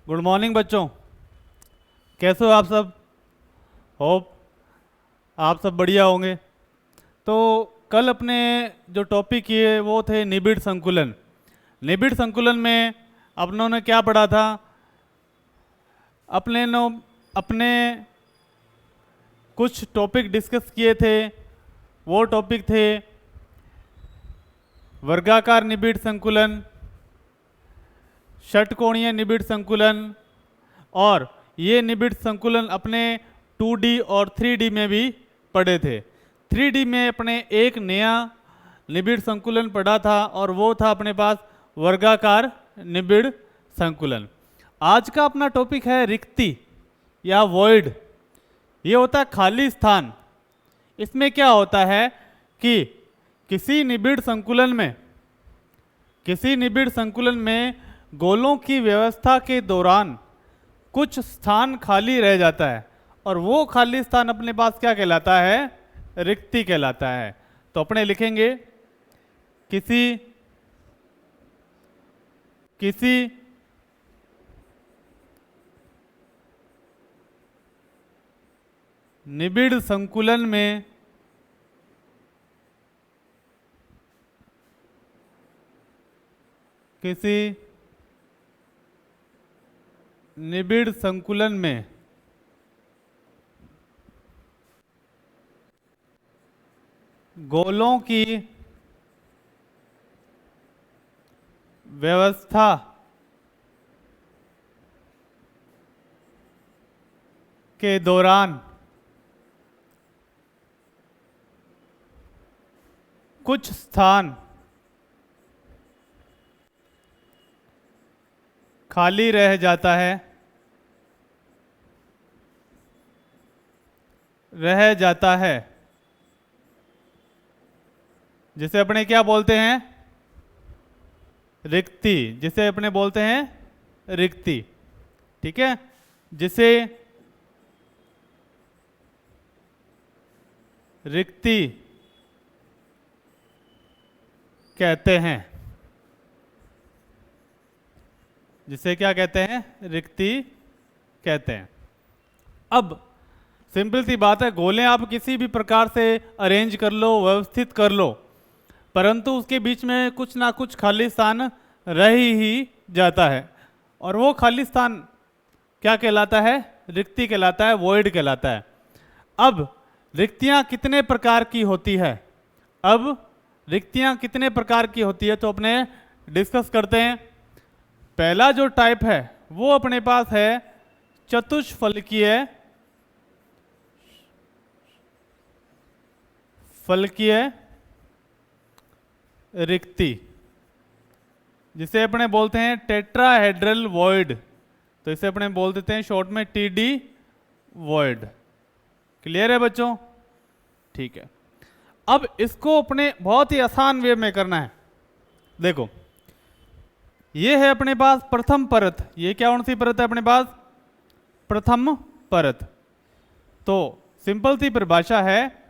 Good morning बच्चों, कैसे हो आप सब। होप आप सब बढ़िया होंगे। तो कल अपने जो टॉपिक किए वो थे निबिड़ संकुलन। निबिड़ संकुलन में अपनों ने क्या पढ़ा था। अपने कुछ टॉपिक डिस्कस किए थे। वो टॉपिक थे वर्गाकार निबिड़ संकुलन, षटकोणीय निबिड़ संकुलन, और ये निबिड़ संकुलन अपने 2D और 3D में भी पढ़े थे। 3D में अपने एक नया निबिड़ संकुलन पढ़ा था और वो था अपने पास वर्गाकार निबिड़ संकुलन। आज का अपना टॉपिक है रिक्ति या वॉइड। ये होता है खाली स्थान। इसमें क्या होता है कि किसी निबिड़ संकुलन में गोलों की व्यवस्था के दौरान कुछ स्थान खाली रह जाता है और वो खाली स्थान अपने पास क्या कहलाता है, रिक्ति कहलाता है। तो अपने लिखेंगे किसी निबिड़ संकुलन में गोलों की व्यवस्था के दौरान कुछ स्थान खाली रह जाता है जिसे अपने क्या बोलते हैं, रिक्ति। जिसे अपने बोलते हैं रिक्ति, ठीक है, जिसे रिक्ति कहते हैं। जिसे क्या कहते हैं, रिक्ति कहते हैं। अब सिंपल सी बात है, गोले आप किसी भी प्रकार से अरेंज कर लो, व्यवस्थित कर लो, परंतु उसके बीच में कुछ ना कुछ खाली स्थान रह ही जाता है और वो खाली स्थान क्या कहलाता है, रिक्ति कहलाता है, वॉइड कहलाता है। अब रिक्तियां कितने प्रकार की होती है, तो अपने डिस्कस करते हैं। पहला जो टाइप है वो अपने पास है चतुष्फलकीय रिक्ति, जिसे अपने बोलते हैं टेट्राहेड्रल वॉइड। तो इसे अपने बोल देते हैं शॉर्ट में TD वॉइड। क्लियर है बच्चों, ठीक है। अब इसको अपने बहुत ही आसान वे में करना है। देखो, ये है अपने पास प्रथम परत। ये क्या कौन सी परत है अपने पास, प्रथम परत। तो सिंपल सी परिभाषा है,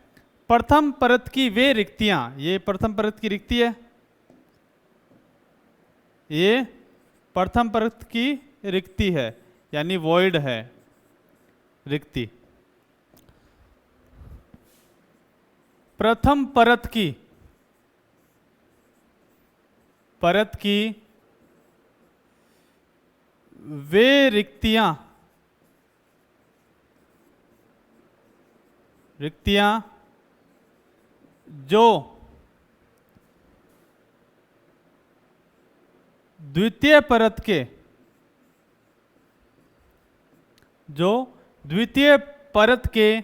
प्रथम परत की वे रिक्तियां, ये प्रथम परत की रिक्ति है, ये प्रथम परत की रिक्ति है, यानी वॉइड है, रिक्ति। प्रथम परत की वे रिक्तियां जो द्वितीय परत के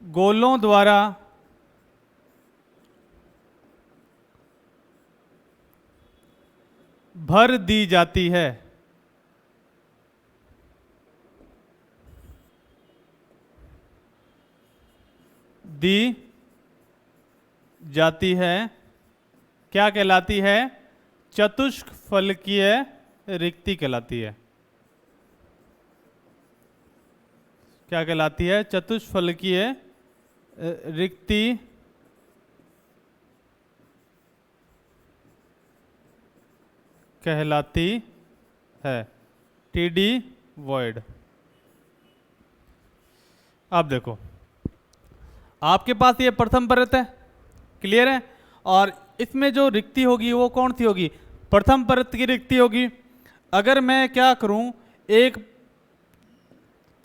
गोलों द्वारा भर दी जाती है, क्या कहलाती है, चतुष्फलकीय रिक्ति कहलाती है। क्या कहलाती है, चतुष्फलकीय रिक्ति कहलाती है, टीडी वॉइड। अब देखो आपके पास ये प्रथम परत है, क्लियर है, और इसमें जो रिक्ति होगी वो कौन सी होगी, प्रथम परत की रिक्ति होगी। अगर मैं क्या करूं, एक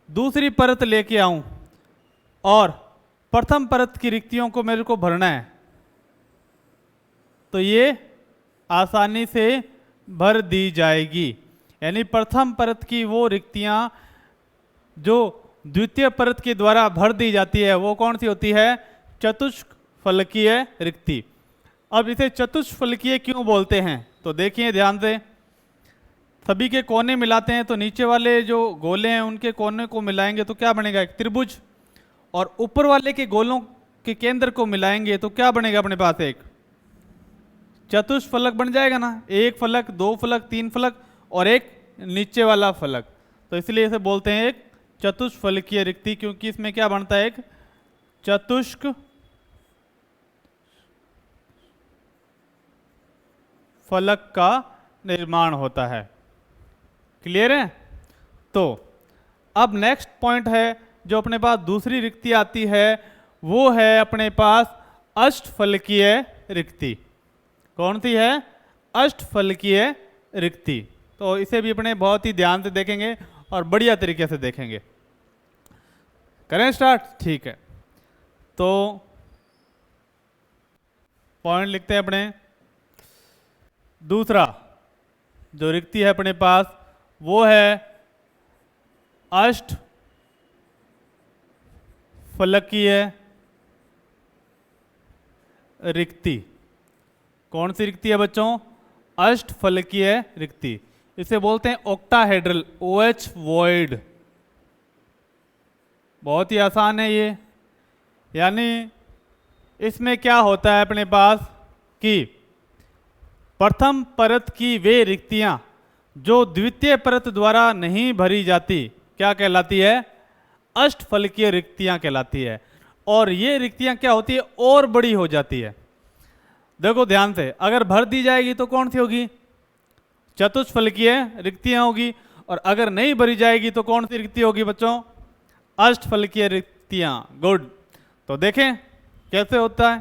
दूसरी परत लेके आऊं और प्रथम परत की रिक्तियों को मेरे को भरना है, तो ये आसानी से भर दी जाएगी। यानी प्रथम परत की वो रिक्तियां जो द्वितीय परत के द्वारा भर दी जाती है वो कौन सी होती है, चतुष्फलकीय रिक्ति। अब इसे चतुष्फलकीय क्यों बोलते हैं, तो देखिए ध्यान से, सभी के कोने मिलाते हैं तो नीचे वाले जो गोले हैं उनके कोने को मिलाएंगे तो क्या बनेगा, एक त्रिभुज, और ऊपर वाले के गोलों के केंद्र को मिलाएंगे तो क्या बनेगा अपने पास, एक चतुष्फलक बन जाएगा ना, एक फलक, दो फलक, तीन फलक और एक नीचे वाला फलक। तो इसलिए इसे बोलते हैं एक चतुष्फलकीय रिक्ति, क्योंकि इसमें क्या बनता है, एक चतुष्क फलक का निर्माण होता है। क्लियर है। तो अब नेक्स्ट पॉइंट है जो अपने पास दूसरी रिक्ति आती है, वो है अपने पास अष्टफलकीय रिक्ति। कौन सी है, अष्टफलकीय रिक्ति। तो इसे भी अपने बहुत ही ध्यान से देखेंगे और बढ़िया तरीके से देखेंगे। करें स्टार्ट, ठीक है। तो पॉइंट लिखते हैं अपने, दूसरा जो रिक्ति है अपने पास वो है अष्टफलकीय रिक्ति। कौन सी रिक्ति है बच्चों, अष्टफलकीय रिक्ति। इसे बोलते हैं ऑक्टाहेड्रल, OH वॉइड। बहुत ही आसान है ये। यानी इसमें क्या होता है अपने पास कि प्रथम परत की वे रिक्तियां जो द्वितीय परत द्वारा नहीं भरी जाती क्या कहलाती है, अष्टफलकीय रिक्तियां कहलाती है। और ये रिक्तियां क्या होती है, और बड़ी हो जाती है। देखो ध्यान से, अगर भर दी जाएगी तो कौन सी होगी, चतुष्फलकीय रिक्तियां होगी, और अगर नहीं भरी जाएगी तो कौन सी रिक्ति होगी बच्चों, अष्टफलकीय रिक्तियां। गुड। तो देखें कैसे होता है।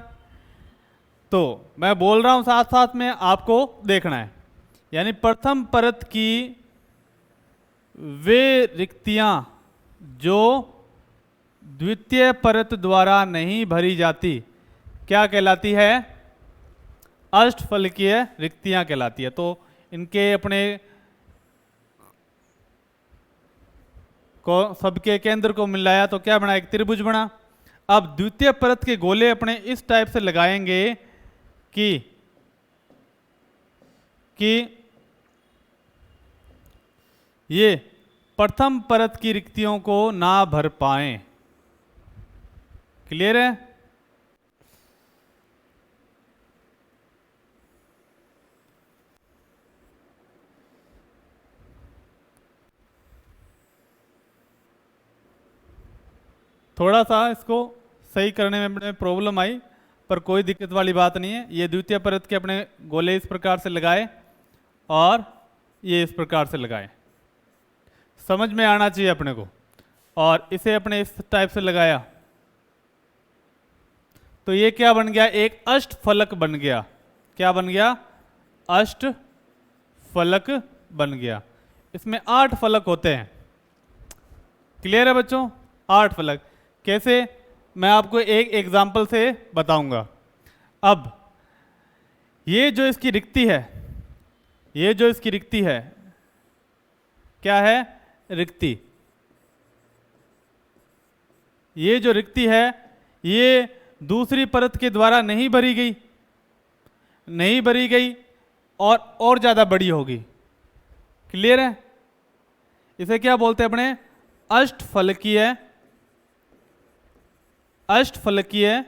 तो मैं बोल रहा हूं साथ साथ में आपको देखना है। यानी प्रथम परत की वे रिक्तियां जो द्वितीय परत द्वारा नहीं भरी जाती क्या कहलाती है, अष्टफलकीय रिक्तियां कहलाती है। तो इनके अपने को सबके केंद्र को मिलाया तो क्या बना, एक त्रिभुज बना। अब द्वितीय परत के गोले अपने इस टाइप से लगाएंगे कि ये प्रथम परत की रिक्तियों को ना भर पाएं। क्लियर है। थोड़ा सा इसको सही करने में अपने प्रॉब्लम आई, पर कोई दिक्कत वाली बात नहीं है। ये द्वितीय परत के अपने गोले इस प्रकार से लगाए और ये इस प्रकार से लगाए, समझ में आना चाहिए अपने को। और इसे अपने इस टाइप से लगाया तो ये क्या बन गया, एक अष्टफलक बन गया। क्या बन गया, अष्टफलक बन गया। इसमें 8 फलक होते हैं। क्लियर है बच्चों, 8 फलक। कैसे, मैं आपको एक एग्जाम्पल से बताऊंगा। अब ये जो इसकी रिक्ति है, ये जो इसकी रिक्ति है क्या है, रिक्ति। ये जो रिक्ति है ये दूसरी परत के द्वारा नहीं भरी गई, नहीं भरी गई और ज़्यादा बड़ी होगी। क्लियर है। इसे क्या बोलते हैं अपने, अष्टफलकीय, अष्टफलकीय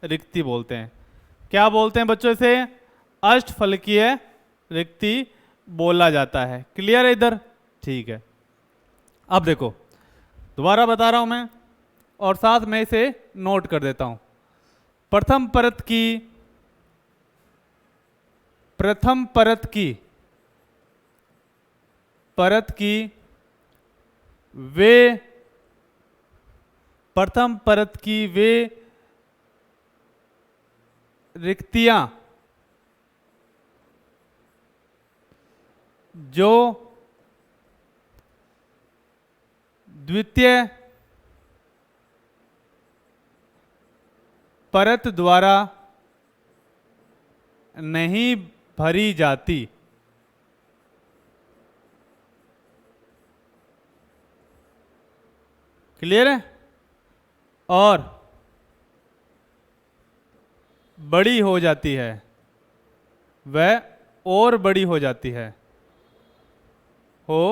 रिक्ति बोलते हैं। क्या बोलते हैं बच्चों इसे, अष्टफलकीय रिक्ति बोला जाता है। क्लियर है इधर, ठीक है। अब देखो दोबारा बता रहा हूं मैं और साथ में इसे नोट कर देता हूं। प्रथम परत की परत की वे प्रथम परत की वे रिक्तियां जो द्वितीय परत द्वारा नहीं भरी जाती। क्लियर है? और बड़ी हो जाती है, वह और बड़ी हो जाती है, हो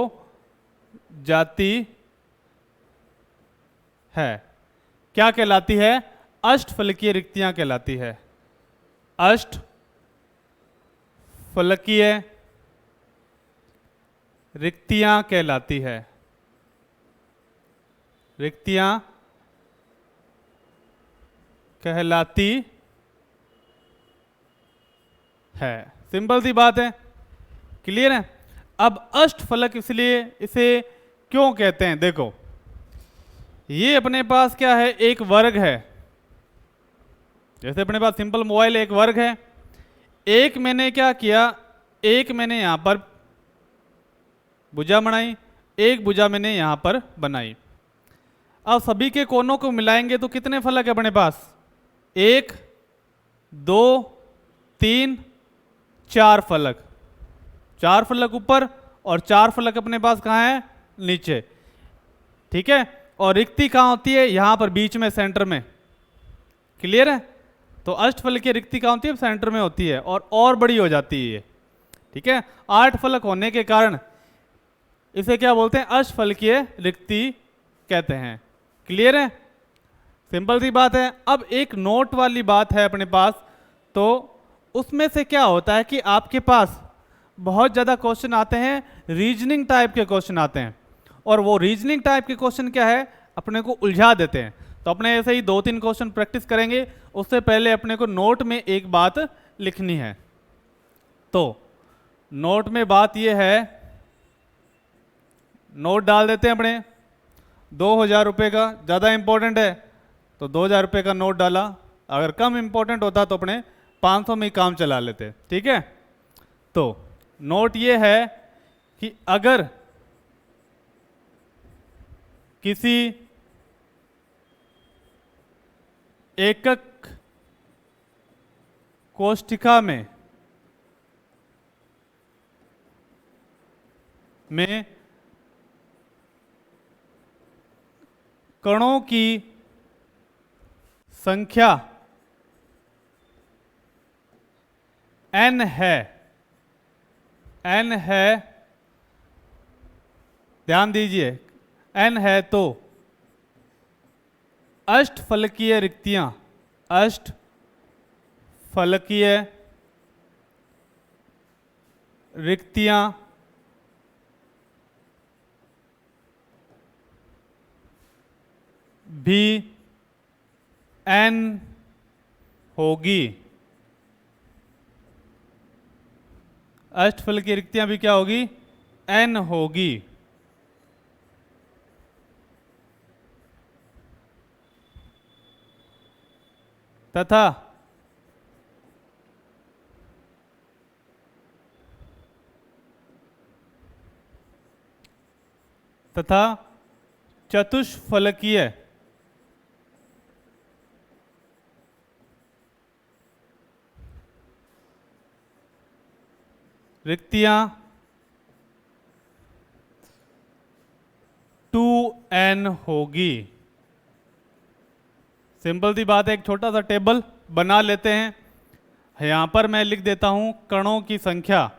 जाती है। क्या कहलाती है? अष्टफलकीय रिक्तियां कहलाती है। अष्टफलकीय रिक्तियां कहलाती है। रिक्तियां कहलाती है। सिंपल सी बात है। क्लियर है? अब अष्टफलक इसलिए इसे क्यों कहते हैं? देखो, ये अपने पास क्या है? एक वर्ग है। जैसे अपने पास सिंपल मोबाइल एक वर्ग है। एक मैंने क्या किया? एक मैंने यहां पर भुजा बनाई, एक भुजा मैंने यहां पर बनाई। अब सभी के कोनों को मिलाएंगे तो कितने फलक है अपने पास? 1 2 3 4 फलक। 4 फलक ऊपर और 4 फलक अपने पास कहाँ है? नीचे। ठीक है? और रिक्ति कहाँ होती है? यहां पर बीच में, सेंटर में। क्लियर है? तो अष्टफलकीय रिक्ति कहाँ होती है? सेंटर में होती है और बड़ी हो जाती है ये। ठीक है? 8 फलक होने के कारण इसे क्या बोलते हैं? अष्टफलकीय रिक्ति कहते हैं। क्लियर है? सिंपल सी बात है। अब एक नोट वाली बात है अपने पास, तो उसमें से क्या होता है कि आपके पास बहुत ज़्यादा क्वेश्चन आते हैं, रीजनिंग टाइप के क्वेश्चन आते हैं, और वो रीजनिंग टाइप के क्वेश्चन क्या है? अपने को उलझा देते हैं। तो अपने ऐसे ही 2-3 क्वेश्चन प्रैक्टिस करेंगे। उससे पहले अपने को नोट में एक बात लिखनी है। तो नोट में बात ये है, नोट डाल देते हैं अपने। 2000 रुपये का ज़्यादा इंपॉर्टेंट है तो 2000 रुपये का नोट डाला। अगर कम इंपॉर्टेंट होता तो अपने 500 में ही काम चला लेते। ठीक है? तो नोट ये है कि अगर किसी एकक कोष्ठिका में कणों की संख्या n है, n है, ध्यान दीजिए, n है, तो अष्टफलकीय रिक्तियां, अष्टफलकीय रिक्तियां भी n होगी। अष्टफलकीय रिक्तियां भी क्या होगी? n होगी। तथा चतुष्फलकीय रिक्तियां 2n होगी। सिंपल सी बात है। एक छोटा सा टेबल बना लेते हैं। यहां पर मैं लिख देता हूं कणों की संख्या।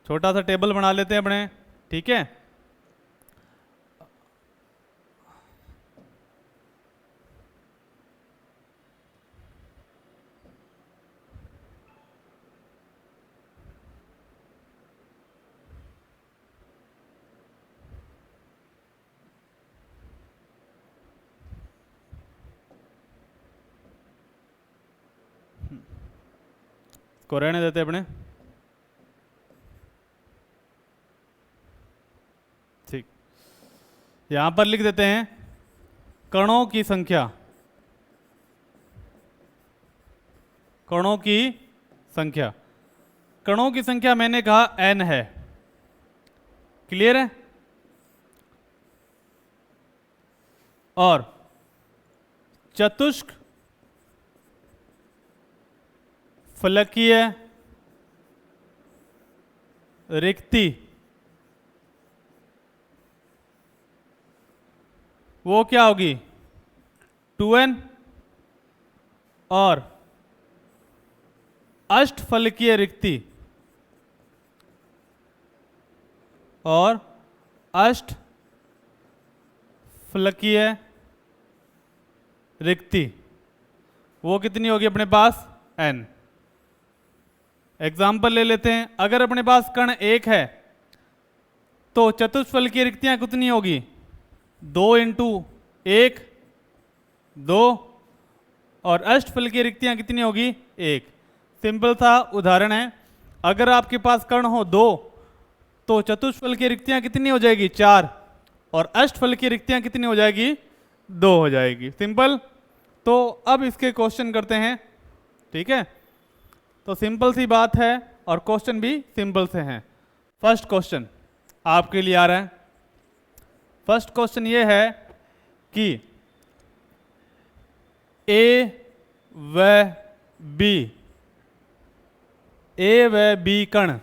छोटा सा टेबल बना लेते हैं अपने। ठीक है? इसको रहने देते अपने। यहां पर लिख देते हैं कणों की संख्या, कणों की संख्या। कणों की संख्या मैंने कहा n है, क्लियर है। और चतुष्क फलकीय रिक्ति वो क्या होगी 2n, और अष्टफलकीय रिक्ति और अष्टफलकीय रिक्ति वो कितनी होगी अपने पास n। एग्जाम्पल ले लेते हैं, अगर अपने पास कण 1 है तो चतुष्फलकीय रिक्तियां कितनी होगी 2 इंटू 1 2, और अष्टफलकीय रिक्तियां कितनी होगी 1। सिंपल सा उदाहरण है, अगर आपके पास कण हो 2 तो चतुष्फलकीय रिक्तियां कितनी हो जाएगी 4, और अष्टफलकीय रिक्तियां कितनी हो जाएगी 2 हो जाएगी। सिंपल। तो अब इसके क्वेश्चन करते हैं, ठीक है। तो सिंपल सी बात है और क्वेश्चन भी सिंपल से हैं। फर्स्ट क्वेश्चन आपके लिए आ रहा है। फर्स्ट क्वेश्चन ये है कि ए व बी कण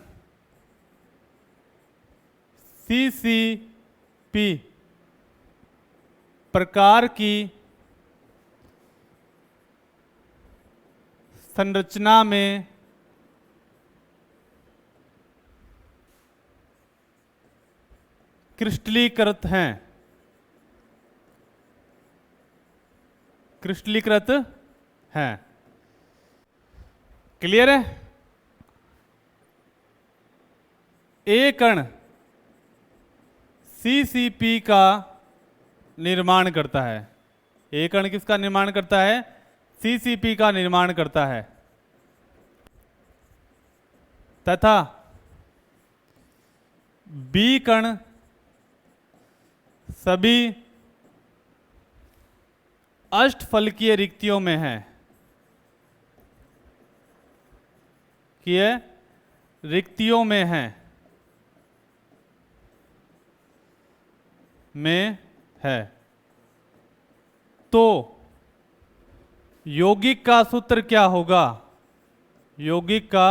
CCP प्रकार की संरचना में क्रिस्टलीकृत हैं, क्रिस्टलीकृत हैं। क्लियर है। ए कण CCP का निर्माण करता है। ए कण किसका निर्माण करता है CCP का निर्माण करता है, तथा बी कण सभी अष्टफलकीय रिक्तियों में है, कि ये रिक्तियों में है, तो यौगिक का सूत्र क्या होगा, यौगिक का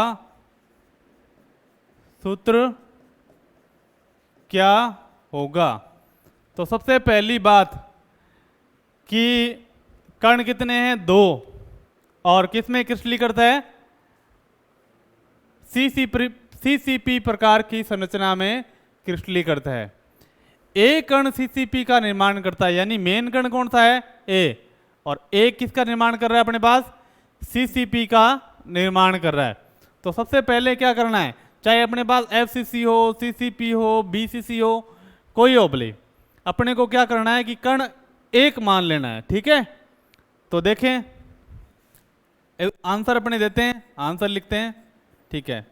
सूत्र क्या होगा। तो सबसे पहली बात कि कण कितने हैं 2, और किसमें क्रिस्टलीकृत है CCP प्रकार की संरचना में क्रिस्टलीकृत है। ए कण CCP का निर्माण करता है, यानी मेन कण कौन सा है ए, और ए किसका निर्माण कर रहा है अपने पास CCP का निर्माण कर रहा है। तो सबसे पहले क्या करना है, चाहे अपने पास FCC हो, CCP हो, BCC हो, कोई हो भले, अपने को क्या करना है कि कण 1 मान लेना है, ठीक है। तो देखें आंसर अपने देते हैं, आंसर लिखते हैं, ठीक है।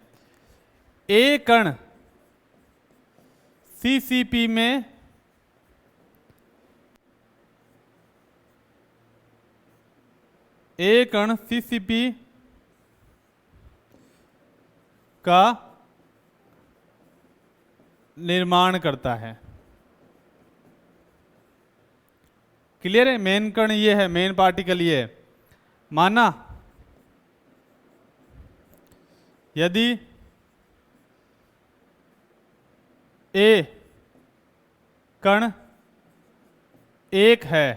ए कण CCP में ए कण CCP का निर्माण करता है। क्लियर है। मेन कण ये है, मेन पार्टिकल ये है। माना यदि ए कण 1 है,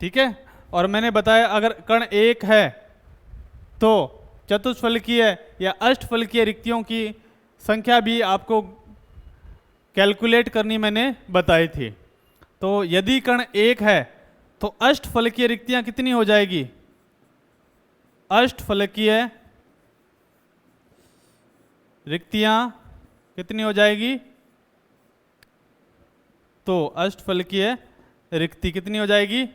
ठीक है, और मैंने बताया अगर कण 1 है तो चतुष्फलकीय या अष्टफलकीय रिक्तियों की संख्या भी आपको कैलकुलेट करनी मैंने बताई थी। तो यदि कण 1 है तो अष्टफलकीय रिक्तियां कितनी हो जाएगी, अष्टफलकीय रिक्तियां कितनी हो जाएगी, तो अष्टफलकीय रिक्ति कितनी हो जाएगी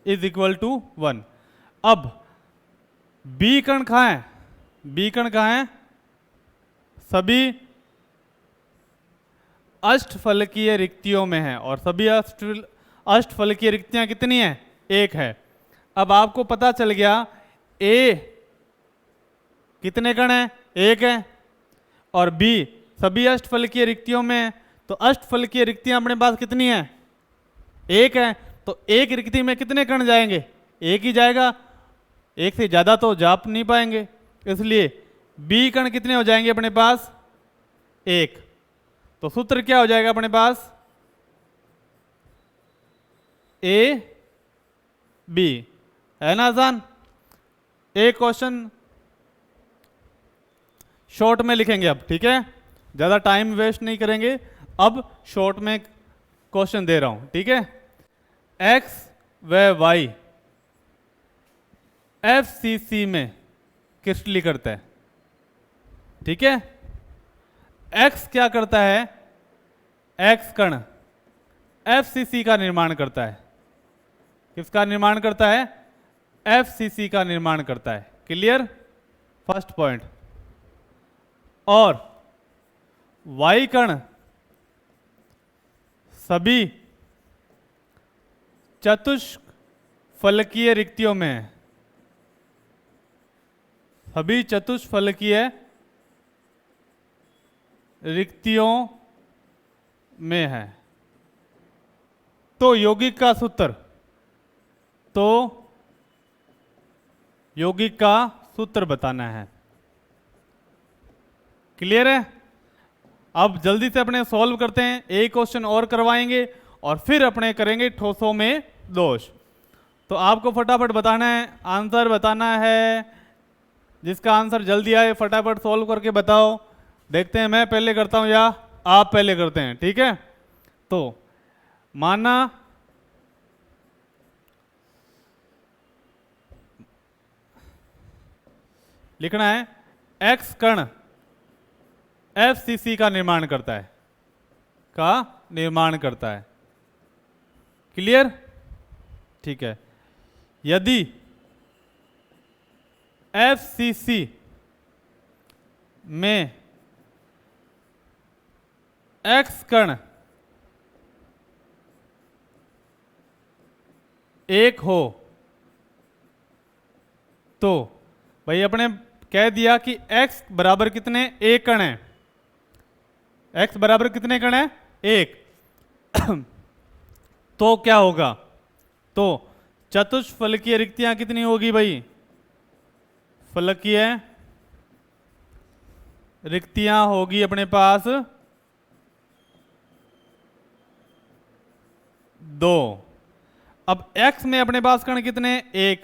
इज इक्वल टू 1। अब बी कण कहाँ है, बी कण कहाँ है, सभी अष्टफलकीय रिक्तियों में है और सभी अष्टफलकीय रिक्तियां कितनी हैं? एक है। अब आपको पता चल गया ए कितने कण हैं? एक है। और बी सभी अष्टफलकीय रिक्तियों में है, तो अष्टफलकीय रिक्तियां अपने पास कितनी हैं? एक है। तो एक रिक्ति में कितने कण जाएंगे? एक ही जाएगा, एक से ज्यादा तो जा नहीं पाएंगे, इसलिए बी कण कितने हो जाएंगे अपने पास? एक। तो सूत्र क्या हो जाएगा अपने पास? ए बी, है ना आसान? एक क्वेश्चन शॉर्ट में लिखेंगे अब, ठीक है, ज्यादा टाइम वेस्ट नहीं करेंगे, अब शॉर्ट में क्वेश्चन दे रहा हूं, ठीक है। एक्स व वाई एफसीसी में क्रिस्टली करता है, ठीक है। एक्स क्या करता है? एक्स कण एफसीसी का निर्माण करता है। किसका निर्माण करता है? एफसीसी का निर्माण करता है। क्लियर? First point. और वाई कण सभी चतुष्फलकीय रिक्तियों में है। सभी चतुष्फलकीय रिक्तियों में है। तो यौगिक का सूत्र, तो यौगिक का सूत्र बताना है। क्लियर है? अब जल्दी से अपने सॉल्व करते हैं, एक क्वेश्चन और करवाएंगे और फिर अपने करेंगे ठोसों में दोष। तो आपको फटाफट बताना है, आंसर बताना है। जिसका आंसर जल्दी आए फटाफट सॉल्व करके बताओ। देखते हैं मैं पहले करता हूं या आप पहले करते हैं, ठीक है। तो माना लिखना है एक्स कण एफसीसी का निर्माण करता है, का निर्माण करता है। क्लियर? ठीक है। यदि एफसीसी में एक्स कण एक हो तो भाई अपने कह दिया कि x बराबर कितने? एक कण है। x बराबर कितने कण है? एक। तो क्या होगा? तो चतुष्फलकीय रिक्तियां कितनी होगी भाई? फलकीय रिक्तियां होगी अपने पास दो। अब x में अपने पास कण कितने? एक।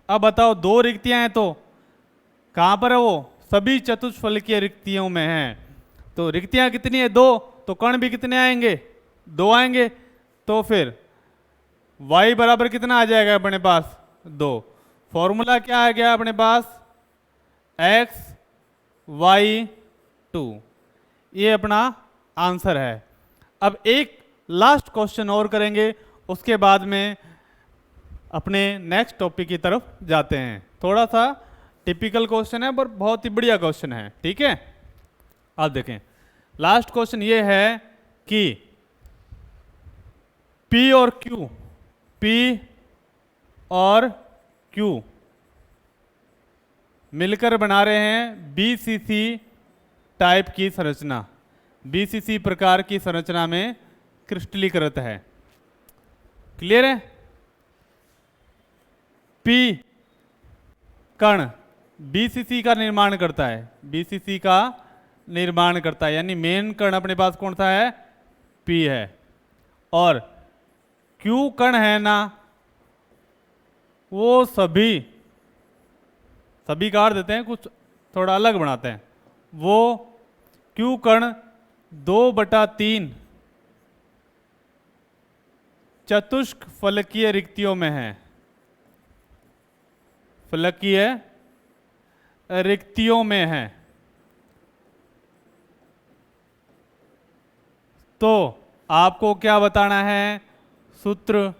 अब बताओ दो रिक्तियां हैं तो कहां पर है वो? सभी चतुष्फलकीय रिक्तियों में है। तो रिक्तियां कितनी है? दो। तो कण भी कितने आएंगे? दो आएंगे। तो फिर y बराबर कितना आ जाएगा अपने पास? दो। फॉर्मूला क्या आ गया अपने पास? x y 2। ये अपना आंसर है। अब एक लास्ट क्वेश्चन और करेंगे, उसके बाद में अपने नेक्स्ट टॉपिक की तरफ जाते हैं। थोड़ा सा टिपिकल क्वेश्चन है पर बहुत ही बढ़िया क्वेश्चन है, ठीक है। आप देखें लास्ट क्वेश्चन ये है कि P और Q मिलकर बना रहे हैं BCC टाइप की संरचना। BCC प्रकार की संरचना में क्रिस्टलीकृत है। क्लियर है? P कण BCC का निर्माण करता है। BCC का निर्माण करता है, यानी मेन कण अपने पास कौन सा है? P है। और Q कण है ना, वो सभी काट देते हैं, कुछ थोड़ा अलग बनाते हैं। वो Q कण 2/3 चतुष्क फलकीय रिक्तियों में है। फलकीय रिक्तियों में है। तो आपको क्या बताना है? सूत्र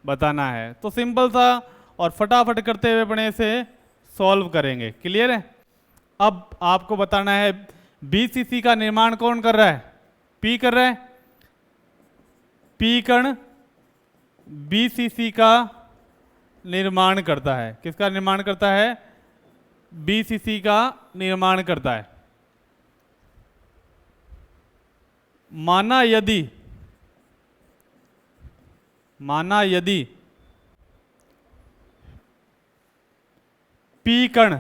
बताना है। तो सिंपल सा और फटाफट करते हुए अपने से सॉल्व करेंगे। क्लियर है? अब आपको बताना है BCC का निर्माण कौन कर रहा है? पी कर रहा है, पी कण बीसीसी का निर्माण करता है। किसका निर्माण करता है? बीसीसी का निर्माण करता है। माना यदि पी कण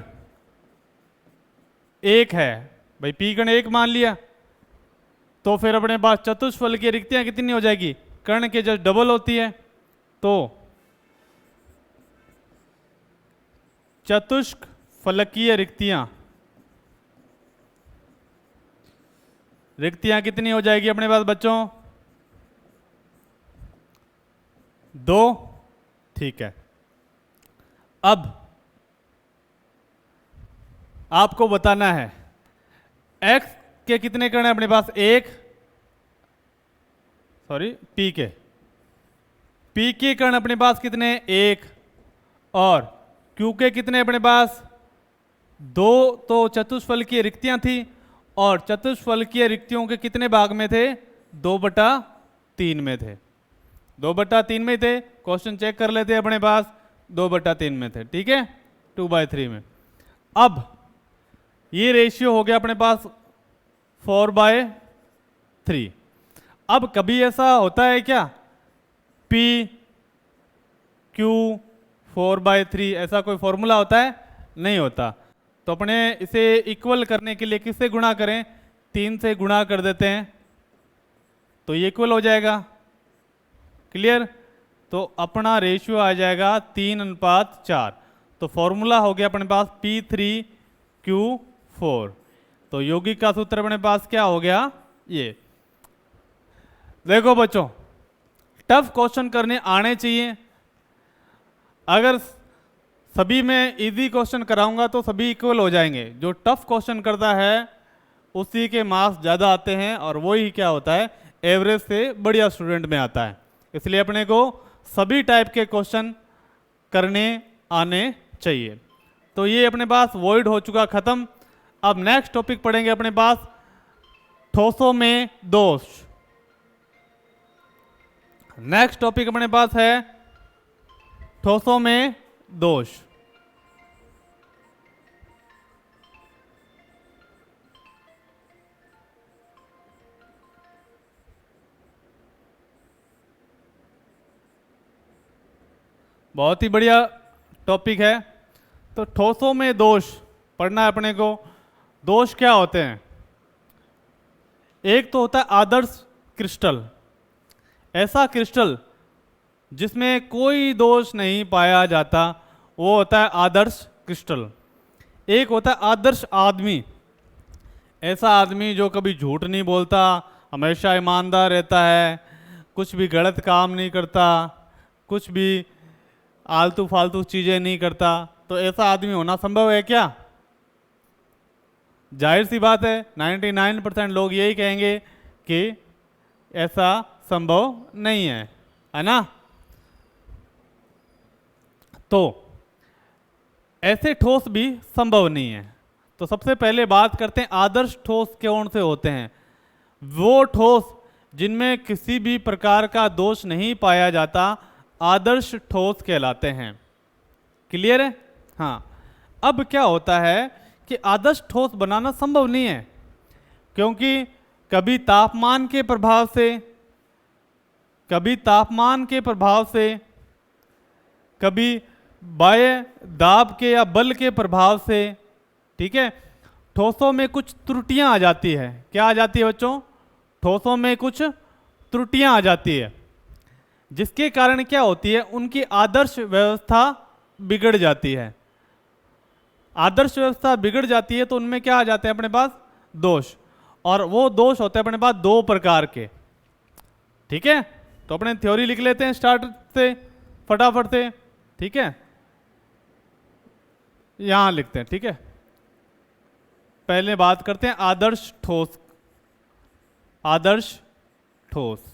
एक है, भाई पी कण एक मान लिया, तो फिर अपने पास चतुष्फल की रिक्तियां कितनी हो जाएगी? कण के जस्ट डबल होती है। तो चतुष्क फलकीय रिक्तियां कितनी हो जाएगी अपने पास बच्चों? 2। ठीक है, अब आपको बताना है x के कितने कण है अपने पास? पी के कण अपने पास कितने? 1। और क्यू के कितने अपने पास? 2। तो चतुष्फल की रिक्तियां थी, और चतुष्फल की रिक्तियों के कितने भाग में थे? 2/3 में थे। 2/3 में थे। क्वेश्चन चेक कर लेते हैं अपने पास, 2/3 में थे। ठीक है, 2/3 में। अब ये रेशियो हो गया अपने पास 4/3। अब कभी ऐसा होता है क्या P Q 4/3 ऐसा कोई फॉर्मूला होता है? नहीं होता। तो अपने इसे इक्वल करने के लिए किससे गुणा करें? 3 से गुणा कर देते हैं, तो ये इक्वल हो जाएगा। क्लियर? तो अपना रेशियो आ जाएगा 3:4। तो फॉर्मूला हो गया अपने पास P3Q4। तो यौगिक का सूत्र अपने पास क्या हो गया? ये देखो बच्चों, टफ क्वेश्चन करने आने चाहिए। अगर सभी में इजी क्वेश्चन कराऊंगा तो सभी इक्वल हो जाएंगे। जो टफ क्वेश्चन करता है उसी के मार्क्स ज़्यादा आते हैं, और वही क्या होता है? एवरेज से बढ़िया स्टूडेंट में आता है। इसलिए अपने को सभी टाइप के क्वेश्चन करने आने चाहिए। तो ये अपने पास वॉइड हो चुका खत्म। अब नेक्स्ट टॉपिक पढ़ेंगे अपने पास ठोसों में दोष। नेक्स्ट टॉपिक अपने पास है ठोसों में दोष। बहुत ही बढ़िया टॉपिक है। तो ठोसों में दोष पढ़ना है अपने को। दोष क्या होते हैं? एक तो होता है आदर्श क्रिस्टल, ऐसा क्रिस्टल जिसमें कोई दोष नहीं पाया जाता, वो होता है आदर्श क्रिस्टल। एक होता है आदर्श आदमी, ऐसा आदमी जो कभी झूठ नहीं बोलता, हमेशा ईमानदार रहता है, कुछ भी गलत काम नहीं करता, कुछ भी आलतू फालतू चीज़ें नहीं करता। तो ऐसा आदमी होना संभव है क्या? जाहिर सी बात है, 99% लोग यही कहेंगे कि ऐसा संभव नहीं है ना? तो ऐसे ठोस भी संभव नहीं है। तो सबसे पहले बात करते हैं आदर्श ठोस कौन से होते हैं। वो ठोस जिनमें किसी भी प्रकार का दोष नहीं पाया जाता आदर्श ठोस कहलाते हैं। क्लियर है? हाँ। अब क्या होता है कि आदर्श ठोस बनाना संभव नहीं है, क्योंकि कभी तापमान के प्रभाव से, कभी बाह्य दाब के या बल के प्रभाव से, ठीक है, ठोसों में कुछ त्रुटियां आ जाती है। क्या आ जाती है बच्चों? ठोसों में कुछ त्रुटियां आ जाती है, जिसके कारण क्या होती है? उनकी आदर्श व्यवस्था बिगड़ जाती है। आदर्श व्यवस्था बिगड़ जाती है तो उनमें क्या आ जाते हैं अपने पास? दोष। और वो दोष होते हैं अपने पास 2 प्रकार के। ठीक है, तो अपने थ्योरी लिख लेते हैं स्टार्ट से फटाफट से। ठीक है, यहां लिखते हैं। ठीक है, पहले बात करते हैं आदर्श ठोस। आदर्श ठोस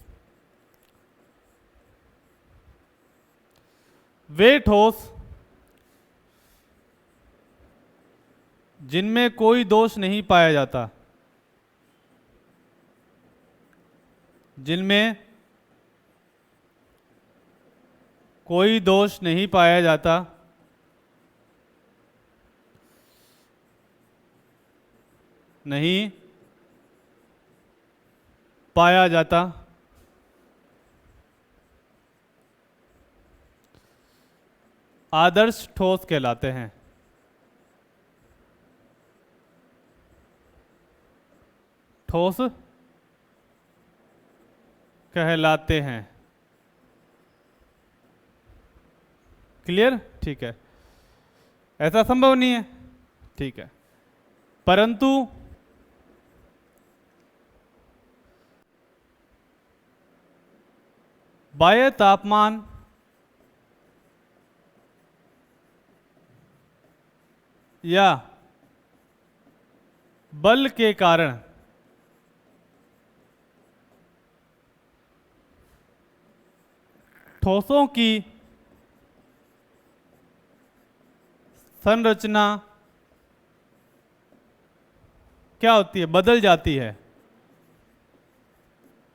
वे ठोस जिनमें कोई दोष नहीं पाया जाता। जिनमें कोई दोष नहीं पाया जाता, नहीं पाया जाता, आदर्श ठोस कहलाते हैं। ठोस कहलाते हैं। क्लियर? ठीक है, ऐसा संभव नहीं है, ठीक है, परंतु बाह्य तापमान या बल के कारण ठोसों की संरचना क्या होती है? बदल जाती है,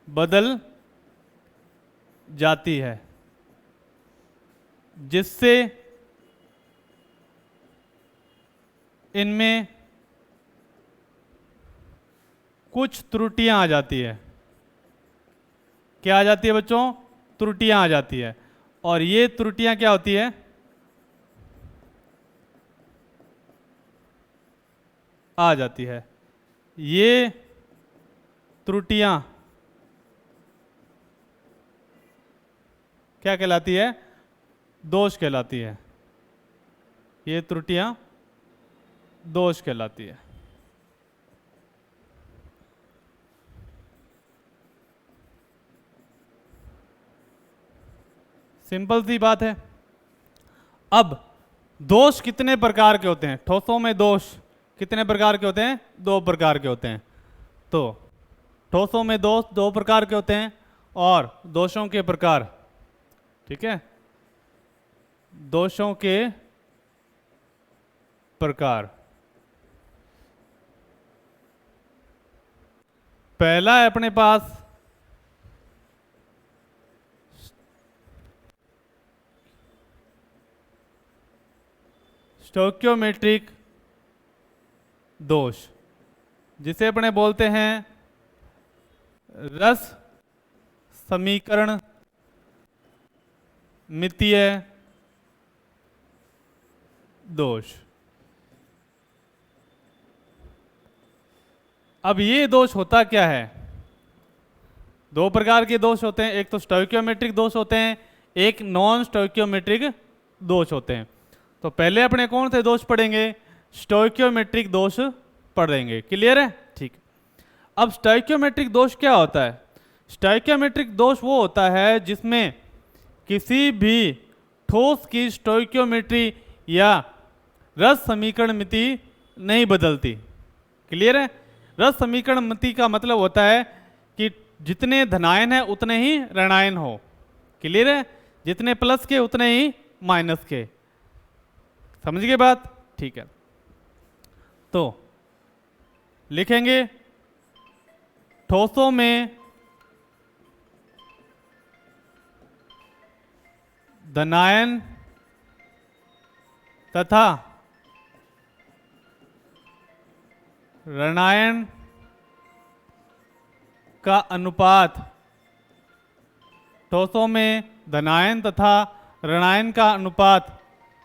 बदल जाती है, जिससे इनमें कुछ त्रुटियां आ जाती है। क्या आ जाती है बच्चों? त्रुटियां आ जाती है। और ये त्रुटियां क्या होती है? आ जाती है। ये त्रुटियां क्या कहलाती है? दोष कहलाती है। ये त्रुटियां दोष कहलाती है। सिंपल सी बात है। अब दोष कितने प्रकार के होते हैं? ठोसों में दोष कितने प्रकार के होते हैं? 2 प्रकार के होते हैं। तो ठोसों में दोष 2 प्रकार के होते हैं और दोषों के प्रकार, ठीक है, दोषों के प्रकार। पहला है अपने पास स्टोइकियोमेट्रिक दोष, जिसे अपने बोलते हैं रस समीकरण मितीय दोष। अब ये दोष होता क्या है? 2 प्रकार के दोष होते हैं, एक तो स्टोइकियोमेट्रिक दोष होते हैं, एक नॉन स्टोइकियोमेट्रिक दोष होते हैं। तो पहले अपने कौन से दोष पढ़ेंगे? स्टोइकियोमेट्रिक दोष पढ़ेंगे। क्लियर है? ठीक। अब स्टोइकियोमेट्रिक दोष क्या होता है? स्टोइकियोमेट्रिक दोष वो होता है जिसमें किसी भी ठोस की स्टोइकियोमेट्री या रस समीकरण मिति नहीं बदलती। क्लियर है? रस समीकरण मिति का मतलब होता है कि जितने धनायन है उतने ही ऋणायन हो। क्लियर है? जितने प्लस के उतने ही माइनस के। समझ गए बात? ठीक है, तो लिखेंगे ठोसों में धनायन तथा ऋणायन का अनुपात, ठोसों में धनायन तथा ऋणायन का अनुपात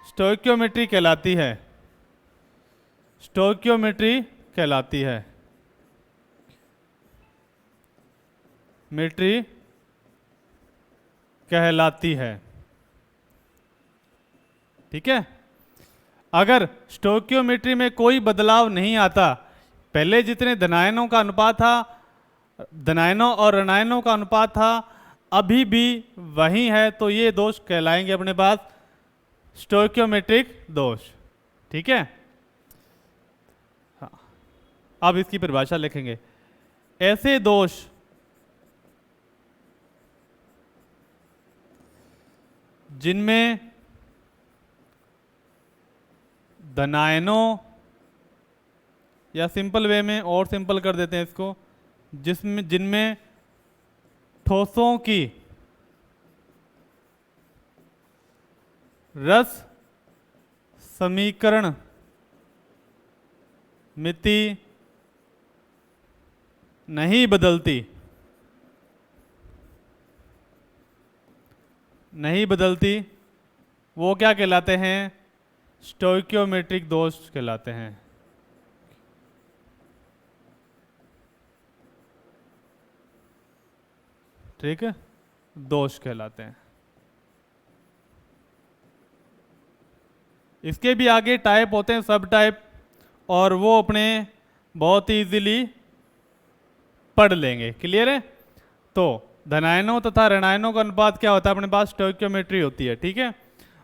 स्टोइकियोमेट्री कहलाती है। स्टोइकियोमेट्री कहलाती है। मेट्री कहलाती है। ठीक है? अगर स्टोइकियोमेट्री में कोई बदलाव नहीं आता, पहले जितने धनायनों का अनुपात था, धनायनों और ऋणायनों का अनुपात था, अभी भी वही है, तो ये दोष कहलाएंगे अपने पास स्टोइकियोमेट्रिक दोष। ठीक है? हाँ, अब इसकी परिभाषा लिखेंगे। ऐसे दोष जिनमें धनायनों, या सिंपल वे में और सिंपल कर देते हैं इसको, जिनमें ठोसों की रस समीकरण मिति नहीं बदलती, वो क्या कहलाते हैं? स्टोइकियोमेट्रिक दोष कहलाते हैं। ठीक है, दोष कहलाते हैं। इसके भी आगे टाइप होते हैं, सब टाइप, और वो अपने बहुत इजीली पढ़ लेंगे। क्लियर है? तो धनायनों तथा ऋणायनों का अनुपात क्या होता है? अपने पास स्टोइकियोमेट्री होती है। ठीक है,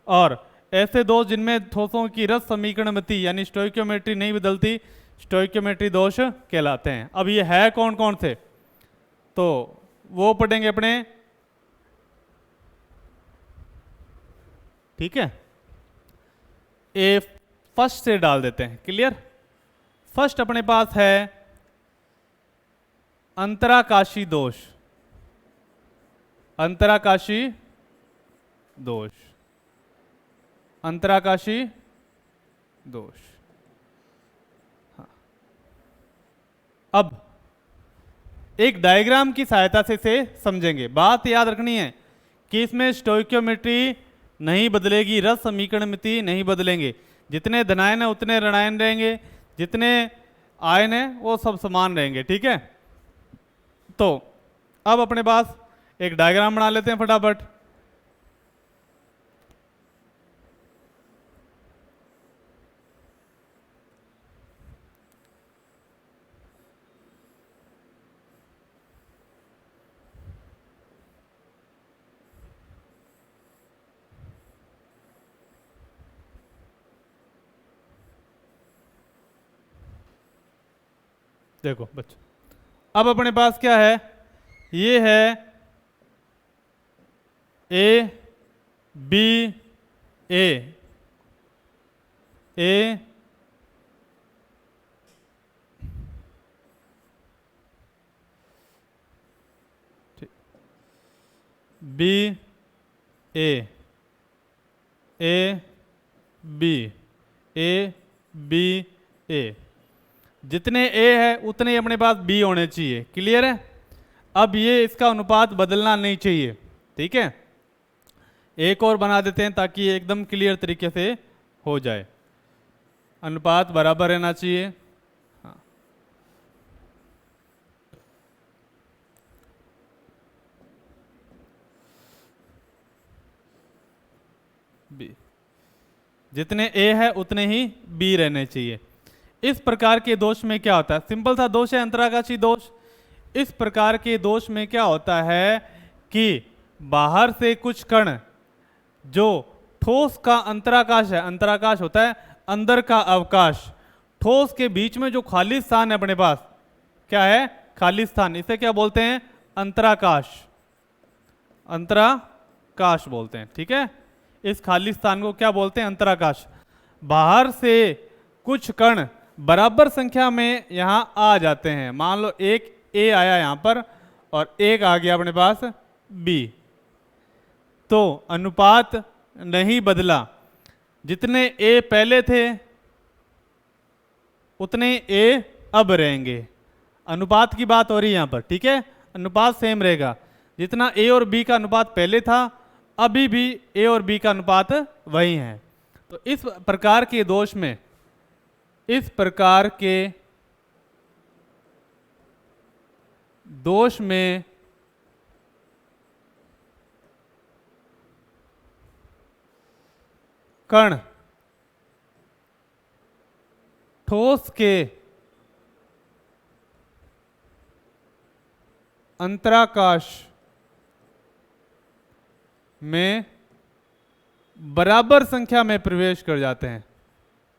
और ऐसे दोष जिनमें ठोसों की रस समीकरणमिति यानी स्टोइकियोमेट्री नहीं बदलती, स्टोइकियोमेट्री दोष कहलाते हैं। अब ये है कौन कौन से, तो वो पढ़ेंगे अपने। ठीक है, ए फर्स्ट से डाल देते हैं। क्लियर? फर्स्ट अपने पास है अंतराकाशी दोष। अंतराकाशी दोष, अंतराकाशी दोष। हाँ। अब एक डायग्राम की सहायता से इसे समझेंगे। बात याद रखनी है कि इसमें स्टोइकियोमेट्री नहीं बदलेगी, रस समीकरण मिति नहीं बदलेंगे। जितने धनायन है उतने ऋणायन रहेंगे, जितने आयन है वो सब समान रहेंगे। ठीक है, तो अब अपने पास एक डायग्राम बना लेते हैं फटाफट। देखो बच्चों, अब अपने पास क्या है? ये है A B A, A B A, A B, A B A. जितने ए है उतने ही अपने पास बी होने चाहिए। क्लियर है? अब ये इसका अनुपात बदलना नहीं चाहिए। ठीक है, एक और बना देते हैं ताकि ये एकदम क्लियर तरीके से हो जाए। अनुपात बराबर रहना चाहिए। हाँ, बी, जितने ए है उतने ही बी रहने चाहिए। इस प्रकार के दोष में क्या होता है? सिंपल सा दोष है अंतराकाशी दोष। इस प्रकार के दोष में क्या होता है कि बाहर से कुछ कण जो ठोस का अंतराकाश है, अंतराकाश होता है अंदर का अवकाश, ठोस के बीच में जो खाली स्थान है अपने पास, क्या है? खाली स्थान। इसे क्या बोलते हैं? अंतराकाश, अंतराकाश बोलते हैं। ठीक है, इस खाली स्थान को क्या बोलते हैं? अंतराकाश। बाहर से कुछ कण बराबर संख्या में यहां आ जाते हैं। मान लो एक ए आया यहां पर और एक आ गया अपने पास बी, तो अनुपात नहीं बदला। जितने ए पहले थे उतने ए अब रहेंगे। अनुपात की बात हो रही है यहां पर। ठीक है, अनुपात सेम रहेगा। जितना ए और बी का अनुपात पहले था, अभी भी ए और बी का अनुपात वही है। तो इस प्रकार के दोष में, इस प्रकार के दोष में कण ठोस के अंतराकाश में बराबर संख्या में प्रवेश कर जाते हैं।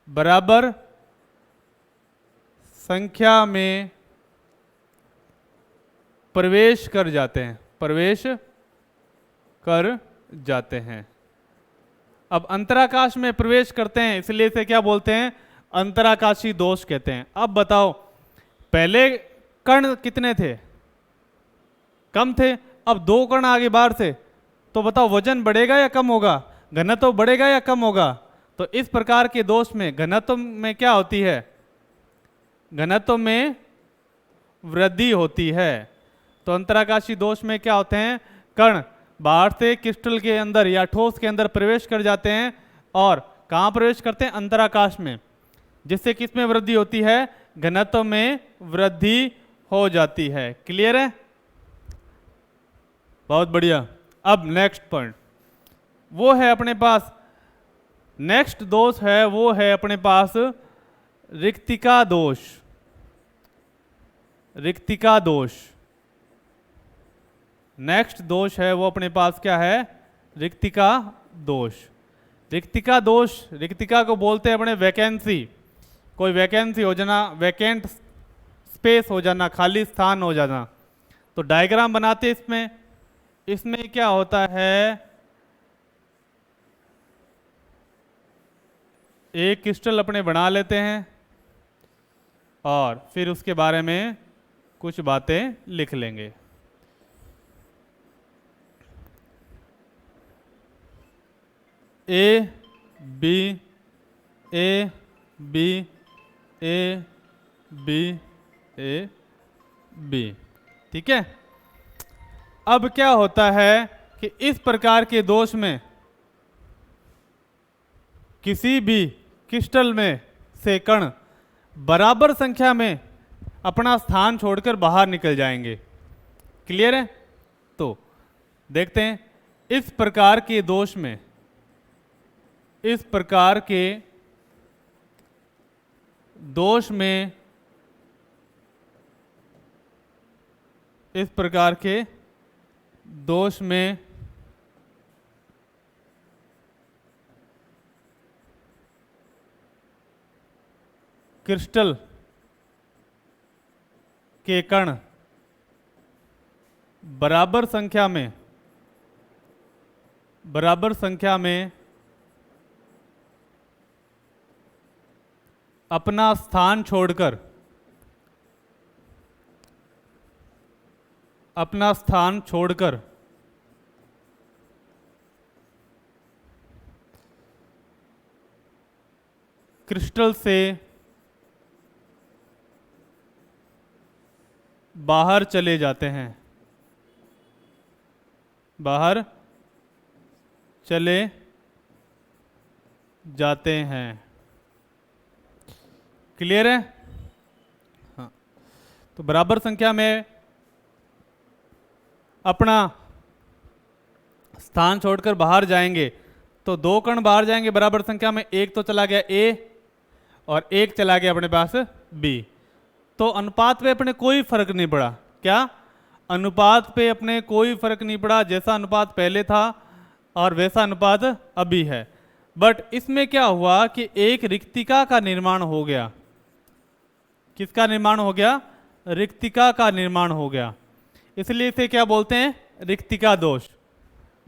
बराबर संख्या में प्रवेश कर जाते हैं, प्रवेश कर जाते हैं। अब अंतराकाश में प्रवेश करते हैं, इसलिए इसे क्या बोलते हैं? अंतराकाशी दोष कहते हैं। अब बताओ, पहले कण कितने थे? कम थे। अब दो कण आगे बाहर से, तो बताओ वजन बढ़ेगा या कम होगा, घनत्व बढ़ेगा या कम होगा। तो इस प्रकार के दोष में घनत्व में क्या होती है, घनत्व में वृद्धि होती है। तो अंतराकाशी दोष में क्या होते हैं, कण बाहर से क्रिस्टल के अंदर या ठोस के अंदर प्रवेश कर जाते हैं और कहाँ प्रवेश करते हैं, अंतराकाश में, जिससे किस में वृद्धि होती है, घनत्व में वृद्धि हो जाती है। क्लियर है, बहुत बढ़िया। अब नेक्स्ट पॉइंट वो है अपने पास, नेक्स्ट दोष है वो है अपने पास रिक्तिका दोष। रिक्तिका दोष, नेक्स्ट दोष है वो अपने पास क्या है, रिक्तिका दोष। रिक्तिका दोष, रिक्तिका को बोलते हैं अपने वैकेंसी, कोई वैकेंसी हो जाना, वैकेंट स्पेस हो जाना, खाली स्थान हो जाना। तो डायग्राम बनाते हैं इसमें, इसमें क्या होता है, एक क्रिस्टल अपने बना लेते हैं और फिर उसके बारे में कुछ बातें लिख लेंगे। A B A B A B A B, ठीक है। अब क्या होता है कि इस प्रकार के दोष में किसी भी क्रिस्टल में से कण बराबर संख्या में अपना स्थान छोड़कर बाहर निकल जाएंगे। क्लियर है, तो देखते हैं इस प्रकार के दोष में, इस प्रकार के दोष में, इस प्रकार के दोष में क्रिस्टल के कण बराबर संख्या में अपना स्थान छोड़कर क्रिस्टल से बाहर चले जाते हैं, बाहर चले जाते हैं। क्लियर है, हाँ। तो बराबर संख्या में अपना स्थान छोड़कर बाहर जाएंगे, तो दो कण बाहर जाएंगे बराबर संख्या में, एक तो चला गया ए और एक चला गया अपने पास बी। तो अनुपात पे अपने कोई फर्क नहीं पड़ा, क्या, अनुपात पे अपने कोई फर्क नहीं पड़ा, जैसा अनुपात पहले था और वैसा अनुपात अभी है। बट इसमें क्या हुआ कि एक रिक्तिका का निर्माण हो गया। किसका निर्माण हो गया, रिक्तिका का निर्माण हो गया, इसलिए इसे क्या बोलते हैं, रिक्तिका दोष।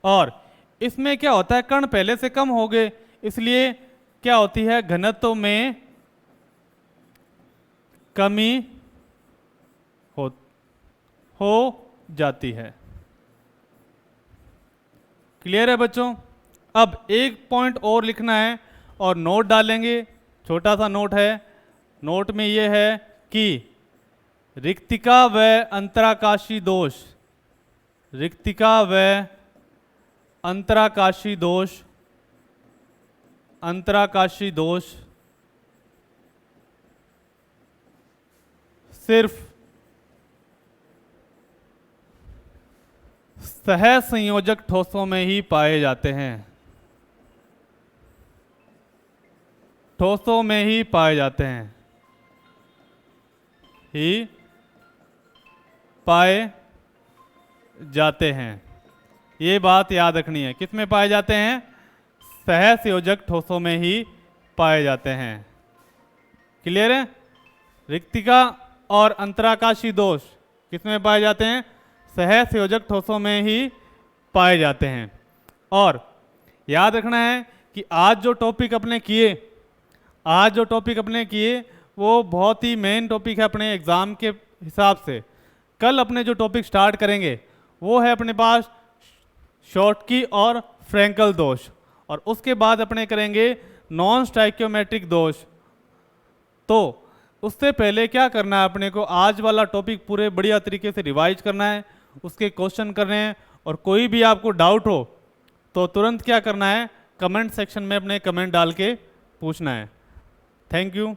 और इसमें क्या होता है, कण पहले से कम हो गए, इसलिए क्या होती है, घनत्व में कमी हो जाती है। क्लियर है बच्चों। अब एक पॉइंट और लिखना है और नोट डालेंगे, छोटा सा नोट है। नोट में ये है कि रिक्तिका व अंतराकाशी दोष, रिक्तिका व अंतराकाशी दोष, अंतराकाशी दोष सिर्फ सहसंयोजक ठोसों में ही पाए जाते हैं, ठोसों में ही पाए जाते हैं, ही पाए जाते हैं। ये बात याद रखनी है, किस में पाए जाते हैं, सहसंयोजक ठोसों में ही पाए जाते हैं। क्लियर है। रिक्तिका और अंतराकाशी दोष किस में पाए जाते हैं, सहसंयोजक ठोसों में ही पाए जाते हैं। और याद रखना है कि आज जो टॉपिक अपने किए, आज जो टॉपिक अपने किए वो बहुत ही मेन टॉपिक है अपने एग्जाम के हिसाब से। कल अपने जो टॉपिक स्टार्ट करेंगे वो है अपने पास शॉर्टकी और फ्रैंकल दोष, और उसके बाद अपने करेंगे नॉन स्टाइक्योमेट्रिक दोष। तो उससे पहले क्या करना है अपने को, आज वाला टॉपिक पूरे बढ़िया तरीके से रिवाइज करना है, उसके क्वेश्चन करने हैं, और कोई भी आपको डाउट हो तो तुरंत क्या करना है, कमेंट सेक्शन में अपने कमेंट डाल के पूछना है। Thank you.